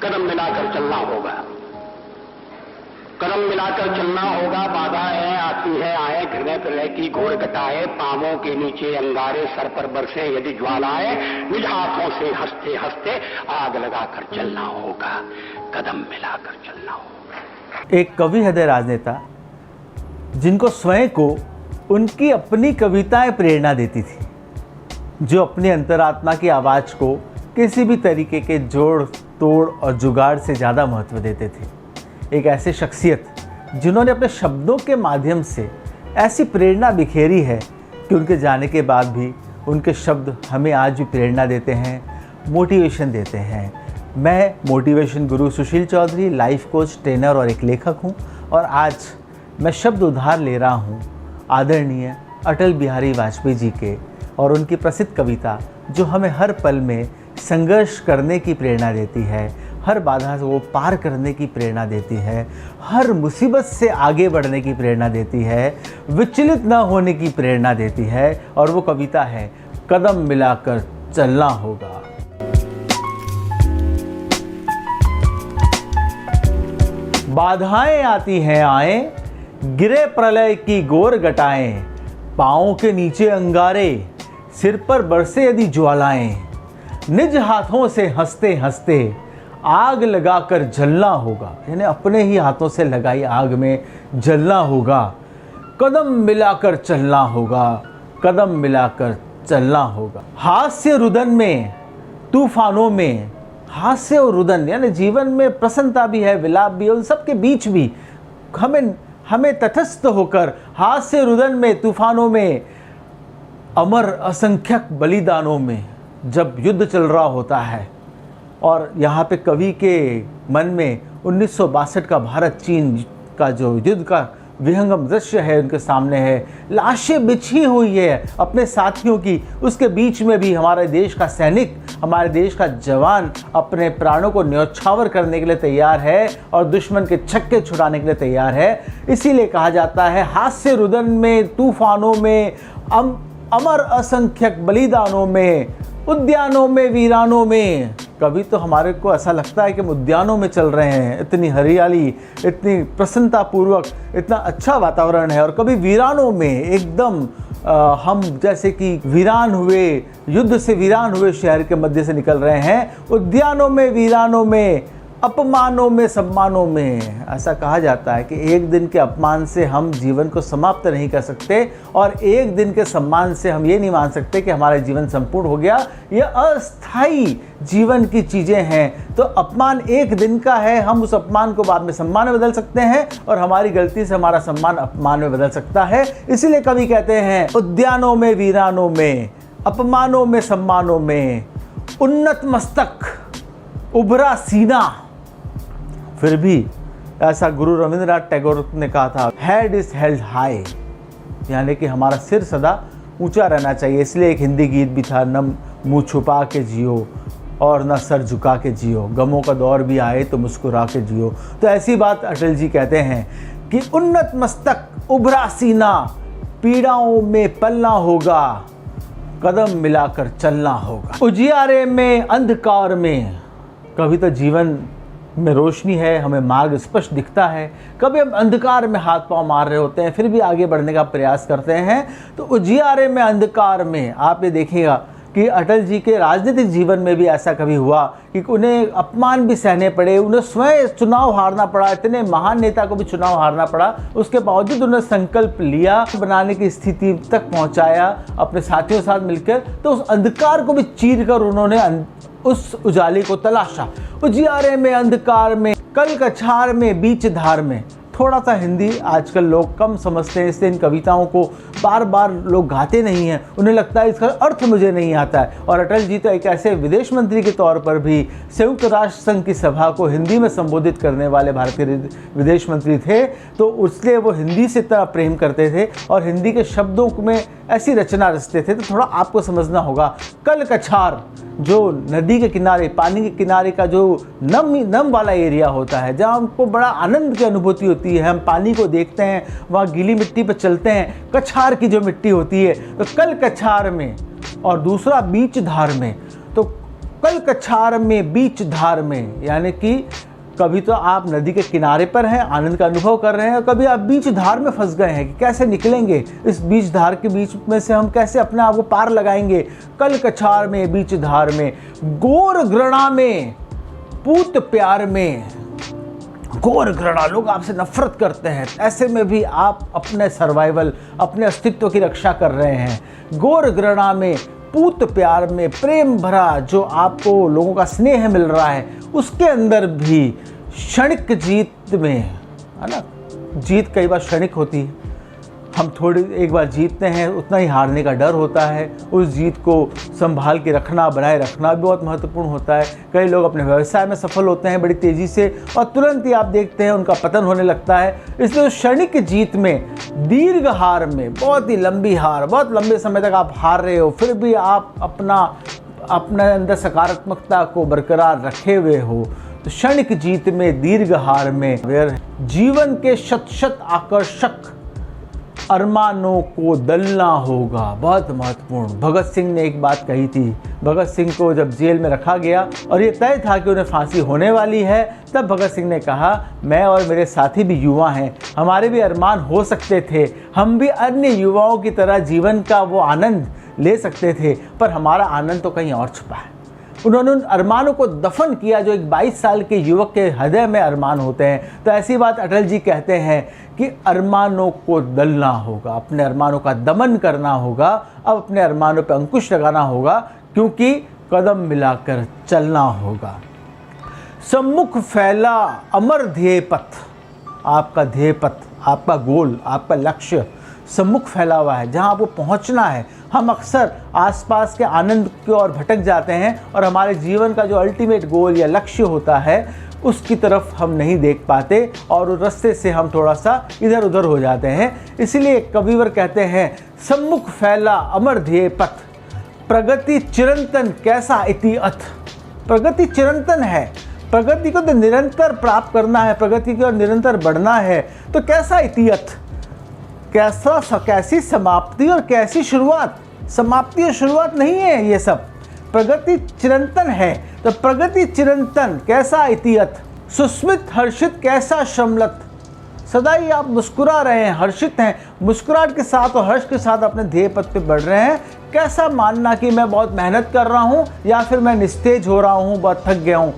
कदम मिलाकर चलना होगा, कदम मिलाकर चलना होगा। बाधाएं आती है आए, हृदय प्रलय की घोर घटाए, पांवों के नीचे अंगारे, सर पर बरसे यदि ज्वालाएं, निज हाथों से हंसते हंसते आग लगाकर चलना होगा, कदम मिलाकर चलना होगा। एक कवि हृदय राजनेता जिनको स्वयं को उनकी अपनी कविताएं प्रेरणा देती थी, जो अपनी अंतरात्मा की आवाज़ को किसी भी तरीके के जोड़ तोड़ और जुगाड़ से ज़्यादा महत्व देते थे। एक ऐसे शख्सियत जिन्होंने अपने शब्दों के माध्यम से ऐसी प्रेरणा बिखेरी है कि उनके जाने के बाद भी उनके शब्द हमें आज भी प्रेरणा देते हैं, मोटिवेशन देते हैं। मैं मोटिवेशन गुरु Sushil Chaudhary, life coach, trainer और एक लेखक हूँ और आज मैं शब्द उधार ले रहा हूँ आदरणीय अटल बिहारी वाजपेयी जी के और उनकी प्रसिद्ध कविता, जो हमें हर पल में संघर्ष करने की प्रेरणा देती है, हर बाधा को पार करने की प्रेरणा देती है, हर मुसीबत से आगे बढ़ने की प्रेरणा देती है, विचलित न होने की प्रेरणा देती है। और वो कविता है, कदम मिलाकर चलना होगा। बाधाएं आती हैं आए, गिरे प्रलय की गोर घटाएं, पाँवों के नीचे अंगारे, सिर पर बरसे यदि ज्वालाएं, निज हाथों से हंसते हंसते आग लगाकर जलना होगा, यानी अपने ही हाथों से लगाई आग में जलना होगा, कदम मिलाकर चलना होगा, कदम मिलाकर चलना होगा। हास्य रुदन में, तूफानों में, हास्य और रुदन यानी जीवन में प्रसन्नता भी है, विलाप भी है, उन सब के बीच भी हमें तटस्थ होकर हास्य रुदन में, तूफानों में, अमर असंख्यक बलिदानों में जब युद्ध चल रहा होता है और यहाँ पे कवि के मन में 1962 का भारत चीन का जो युद्ध का विहंगम दृश्य है उनके सामने है, लाशें बिछी हुई है अपने साथियों की, उसके बीच में भी हमारे देश का सैनिक, हमारे देश का जवान अपने प्राणों को न्यौछावर करने के लिए तैयार है और दुश्मन के छक्के छुड़ाने के लिए तैयार है। इसीलिए कहा जाता है हास्य रुदन में, तूफानों में, अमर असंख्यक बलिदानों में, उद्यानों में, वीरानों में। कभी तो हमारे को ऐसा लगता है कि हम उद्यानों में चल रहे हैं, इतनी हरियाली, इतनी प्रसन्नता पूर्वक, इतना अच्छा वातावरण है। और कभी वीरानों में एकदम हम जैसे कि वीरान हुए, युद्ध से वीरान हुए शहर के मध्य से निकल रहे हैं। उद्यानों में, वीरानों में, अपमानों में, सम्मानों में। ऐसा कहा जाता है कि एक दिन के अपमान से हम जीवन को समाप्त नहीं कर सकते और एक दिन के सम्मान से हम ये नहीं मान सकते कि हमारा जीवन संपूर्ण हो गया। ये अस्थायी जीवन की चीज़ें हैं। तो अपमान एक दिन का है, हम उस अपमान को बाद में सम्मान में बदल सकते हैं और हमारी गलती से हमारा सम्मान अपमान में बदल सकता है। इसीलिए कवि कहते हैं, उद्यानों में, वीरानों में, अपमानों में, सम्मानों में, उन्नत मस्तक, उभरा सीना। फिर भी ऐसा गुरु रविंद्रनाथ टैगोर ने कहा था, हेड इज हेल्ड हाई, यानी कि हमारा सिर सदा ऊंचा रहना चाहिए। इसलिए एक हिंदी गीत भी था, न मुंह छुपा के जियो और न सर झुका के जियो, गमों का दौर भी आए तो मुस्कुरा के जियो। तो ऐसी बात अटल जी कहते हैं कि उन्नत मस्तक, उभरा सीना, पीड़ाओं में पलना होगा, कदम मिलाकर चलना होगा। उजियारे में, अंधकार में, कभी तो जीवन में रोशनी है, हमें मार्ग स्पष्ट दिखता है, कभी हम अंधकार में हाथ पांव मार रहे होते हैं, फिर भी आगे बढ़ने का प्रयास करते हैं। तो उजियारे में, अंधकार में, आप ये देखिएगा कि अटल जी के राजनीतिक जीवन में भी ऐसा कभी हुआ कि उन्हें अपमान भी सहने पड़े, उन्हें स्वयं चुनाव हारना पड़ा, इतने महान नेता को भी चुनाव हारना पड़ा। उसके बावजूद उन्होंने संकल्प लिया, बनाने की स्थिति तक पहुंचाया अपने साथियों के साथ मिलकर। तो उस अंधकार को भी चीर कर उन्होंने उस उजाले को तलाशा। उजियारे में, अंधकार में, कल कछार में, बीच धार में। थोड़ा सा हिंदी आजकल लोग कम समझते हैं, इसलिए इन कविताओं को बार बार लोग गाते नहीं हैं, उन्हें लगता है इसका अर्थ मुझे नहीं आता है। और अटल जी तो एक ऐसे विदेश मंत्री के तौर पर भी संयुक्त राष्ट्र संघ की सभा को हिंदी में संबोधित करने वाले भारतीय विदेश मंत्री थे, तो इसलिए वो हिंदी से इतना प्रेम करते थे और हिंदी के शब्दों में ऐसी रचना रचते थे। तो थोड़ा आपको समझना होगा, कल कछार जो नदी के किनारे, पानी के किनारे का जो नम वाला एरिया होता है, जहाँ हमको बड़ा आनंद की अनुभूति होती है, हम पानी को देखते हैं, वहाँ गीली मिट्टी पर चलते हैं, कछार की जो मिट्टी होती है, तो कल कछार में, और दूसरा बीच धार में। तो कल कछार में बीच धार में, यानी कि कभी तो आप नदी के किनारे पर हैं, आनंद का अनुभव कर रहे हैं, और कभी आप बीच धार में फंस गए हैं कि कैसे निकलेंगे इस बीच धार के बीच में से, हम कैसे अपने आप को पार लगाएंगे। कल कछार में बीच धार में, गोर घृणा में पूत प्यार में। घोर घृणा, लोग आपसे नफरत करते हैं, ऐसे में भी आप अपने सर्वाइवल, अपने अस्तित्व की रक्षा कर रहे हैं। घोर घृणा में पूत प्यार में, प्रेम भरा जो आपको लोगों का स्नेह मिल रहा है, उसके अंदर भी क्षणिक जीत में, है ना, जीत कई बार क्षणिक होती है। हम थोड़ी एक बार जीतते हैं, उतना ही हारने का डर होता है। उस जीत को संभाल के रखना, बनाए रखना भी बहुत महत्वपूर्ण होता है। कई लोग अपने व्यवसाय में सफल होते हैं बड़ी तेज़ी से, और तुरंत ही आप देखते हैं उनका पतन होने लगता है। इसलिए क्षणिक जीत में, दीर्घ हार में, बहुत ही लंबी हार, बहुत लंबे समय तक आप हार रहे हो, फिर भी आप अपने अंदर सकारात्मकता को बरकरार रखे हुए हो, तो क्षणिक जीत में, दीर्घ हार में, जीवन के शत शत आकर्षक अरमानों को दलना होगा। बहुत महत्वपूर्ण। भगत सिंह ने एक बात कही थी। भगत सिंह को जब जेल में रखा गया और ये तय था कि उन्हें फांसी होने वाली है, तब भगत सिंह ने कहा, मैं और मेरे साथी भी युवा हैं, हमारे भी अरमान हो सकते थे, हम भी अन्य युवाओं की तरह जीवन का वो आनंद ले सकते थे, पर हमारा आनंद तो कहीं और छुपा है। उन्होंने उन अरमानों को दफन किया जो एक 22 साल के युवक के हृदय में अरमान होते हैं। तो ऐसी बात अटल जी कहते हैं कि अरमानों को दलना होगा, अपने अरमानों का दमन करना होगा, अब अपने अरमानों पर अंकुश लगाना होगा, क्योंकि कदम मिलाकर चलना होगा। सम्मुख फैला अमर ध्येय पथ, आपका ध्येय पथ, आपका गोल, आपका लक्ष्य सम्मुख फैला हुआ है, जहां आपको पहुंचना है। हम अक्सर आसपास के आनंद की ओर भटक जाते हैं और हमारे जीवन का जो अल्टीमेट गोल या लक्ष्य होता है उसकी तरफ हम नहीं देख पाते और उस रास्ते से हम थोड़ा सा इधर उधर हो जाते हैं। इसलिए कविवर कहते हैं, सम्मुख फैला अमर ध्येय पथ, प्रगति चिरंतन कैसा इति अथ। प्रगति चिरंतन है, प्रगति को तो निरंतर प्राप्त करना है, प्रगति की ओर निरंतर बढ़ना है, तो कैसा इति अथ, कैसी समाप्ति और कैसी शुरुआत। समाप्ति और शुरुआत नहीं है ये सब, प्रगति चिरंतन है। तो प्रगति चिरंतन कैसा इतियत, सुस्मित हर्षित कैसा श्रमलत। सदा ही आप मुस्कुरा रहे हैं, हर्षित हैं, मुस्कुराहट के साथ और हर्ष के साथ अपने ध्येय पथ पे बढ़ रहे हैं। कैसा मानना कि मैं बहुत मेहनत कर रहा हूँ या फिर मैं निस्तेज हो रहा हूँ, बहुत थक गया हूँ।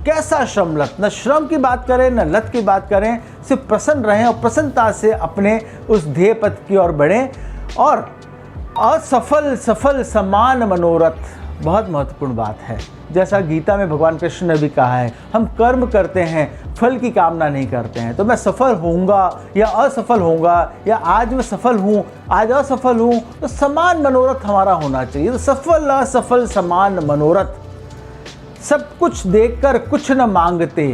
कैसा श्रमलत, न श्रम की बात करें न लत की बात करें, सिर्फ प्रसन्न रहें और प्रसन्नता से अपने उस ध्येय पथ की ओर बढ़ें। और असफल सफल समान मनोरथ, बहुत महत्वपूर्ण बात है। जैसा गीता में भगवान कृष्ण ने भी कहा है, हम कर्म करते हैं, फल की कामना नहीं करते हैं। तो मैं सफल होऊंगा या असफल होऊंगा, या आज मैं सफल हूँ आज असफल हूँ, तो समान मनोरथ हमारा होना चाहिए। तो सफल असफल समान मनोरथ, सब कुछ देखकर कुछ न मांगते।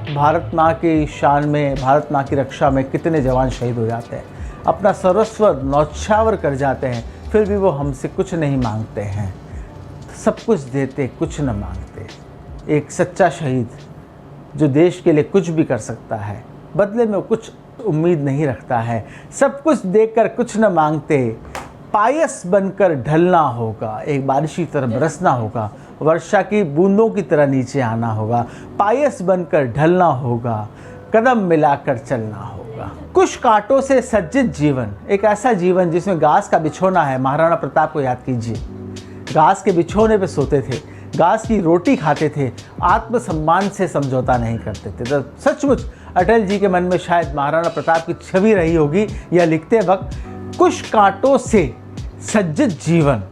भारत माँ की शान में, भारत माँ की रक्षा में कितने जवान शहीद हो जाते हैं, अपना सर्वस्व न्यौछावर कर जाते हैं, फिर भी वो हमसे कुछ नहीं मांगते हैं। सब कुछ देते, कुछ न मांगते। एक सच्चा शहीद जो देश के लिए कुछ भी कर सकता है, बदले में कुछ उम्मीद नहीं रखता है। सब कुछ देकर कुछ न मांगते, पायस बनकर ढलना होगा, एक बारिश की तरह बरसना होगा, वर्षा की बूंदों की तरह नीचे आना होगा, पायस बनकर ढलना होगा, कदम मिलाकर चलना होगा। कुछ कांटों से सज्जित जीवन, एक ऐसा जीवन जिसमें घास का बिछोना है। महाराणा प्रताप को याद कीजिए, घास के बिछोने पे सोते थे, घास की रोटी खाते थे, आत्मसम्मान से समझौता नहीं करते थे। तो सचमुच अटल जी के मन में शायद महाराणा प्रताप की छवि रही होगी। यह लिखते वक्त, कुछ कांटों से सज्जित जीवन,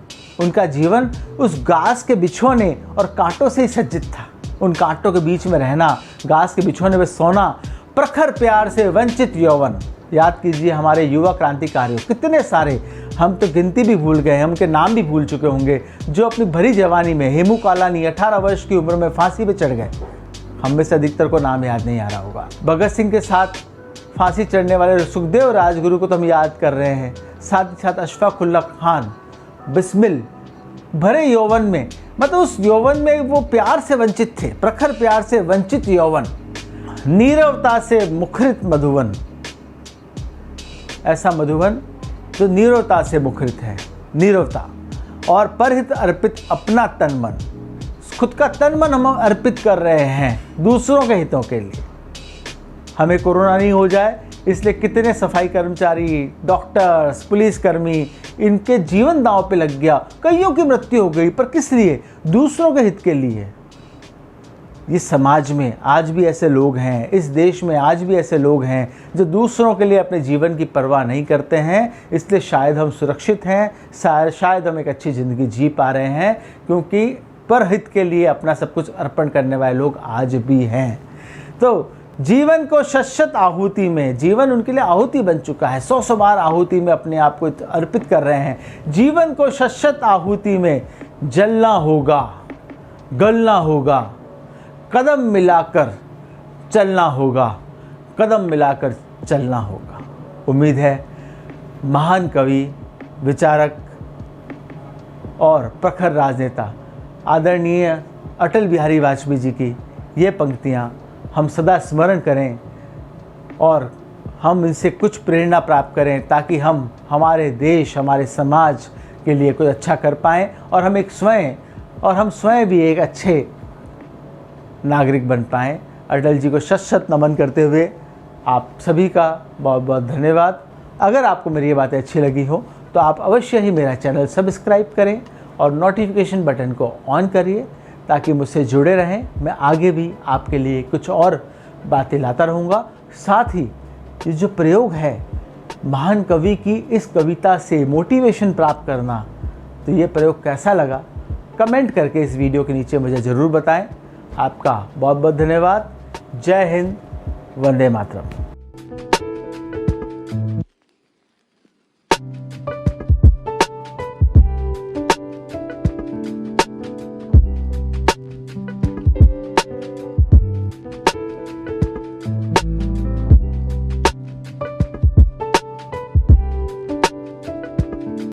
उनका जीवन उस घास के बिछोने और कांटों से ही सज्जित था। उन कांटों के बीच में रहना, घास के बिछोने में सोना, प्रखर प्यार से वंचित यौवन। याद कीजिए हमारे युवा क्रांतिकारियों, कितने सारे, हम तो गिनती भी भूल गए, हम उनके नाम भी भूल चुके होंगे, जो अपनी भरी जवानी में, हेमू कालानी 18 वर्ष की उम्र में फांसी पे चढ़ गए। हम में से अधिकतर को नाम याद नहीं आ रहा होगा। भगत सिंह के साथ फांसी चढ़ने वाले सुखदेव राजगुरु को तो हम याद कर रहे हैं, साथ ही साथ अशफाक उल्लाह खान, बिस्मिल, भरे यौवन में, मतलब उस यौवन में वो प्यार से वंचित थे, प्रखर प्यार से वंचित यौवन, नीरवता से मुखरित मधुवन। ऐसा मधुवन जो नीरवता से मुखरित है, नीरवता, और परहित अर्पित अपना तन मन। खुद का तन मन हम अर्पित कर रहे हैं दूसरों के हितों के लिए। हमें कोरोना नहीं हो जाए इसलिए कितने सफाई कर्मचारी, डॉक्टर्स, पुलिसकर्मी, इनके जीवन दांव पे लग गया, कईयों की मृत्यु हो गई, पर किस लिए? दूसरों के हित के लिए। इस समाज में आज भी ऐसे लोग हैं, इस देश में आज भी ऐसे लोग हैं जो दूसरों के लिए अपने जीवन की परवाह नहीं करते हैं। इसलिए शायद हम सुरक्षित हैं, शायद हम एक अच्छी ज़िंदगी जी पा रहे हैं, क्योंकि परहित के लिए अपना सब कुछ अर्पण करने वाले लोग आज भी हैं। तो जीवन को शत आहुति में, जीवन उनके लिए आहुति बन चुका है, 100 बार आहुति में अपने आप को अर्पित कर रहे हैं। जीवन को शत आहुति में जलना होगा, गलना होगा, कदम मिलाकर चलना होगा, कदम मिलाकर चलना होगा। उम्मीद है महान कवि, विचारक और प्रखर राजनेता आदरणीय अटल बिहारी वाजपेयी जी की ये पंक्तियाँ हम सदा स्मरण करें और हम इनसे कुछ प्रेरणा प्राप्त करें, ताकि हम हमारे देश, हमारे समाज के लिए कुछ अच्छा कर पाएँ और हम स्वयं भी एक अच्छे नागरिक बन पाएँ। अटल जी को शत नमन करते हुए आप सभी का बहुत बहुत धन्यवाद। अगर आपको मेरी ये बातें अच्छी लगी हो तो आप अवश्य ही मेरा चैनल सब्सक्राइब करें और नोटिफिकेशन बटन को ऑन करिए, ताकि मुझसे जुड़े रहें। मैं आगे भी आपके लिए कुछ और बातें लाता रहूँगा। साथ ही ये जो प्रयोग है महान कवि की इस कविता से मोटिवेशन प्राप्त करना, तो ये प्रयोग कैसा लगा कमेंट करके इस वीडियो के नीचे मुझे ज़रूर बताएं। आपका बहुत बहुत धन्यवाद। जय हिंद, वंदे मातरम।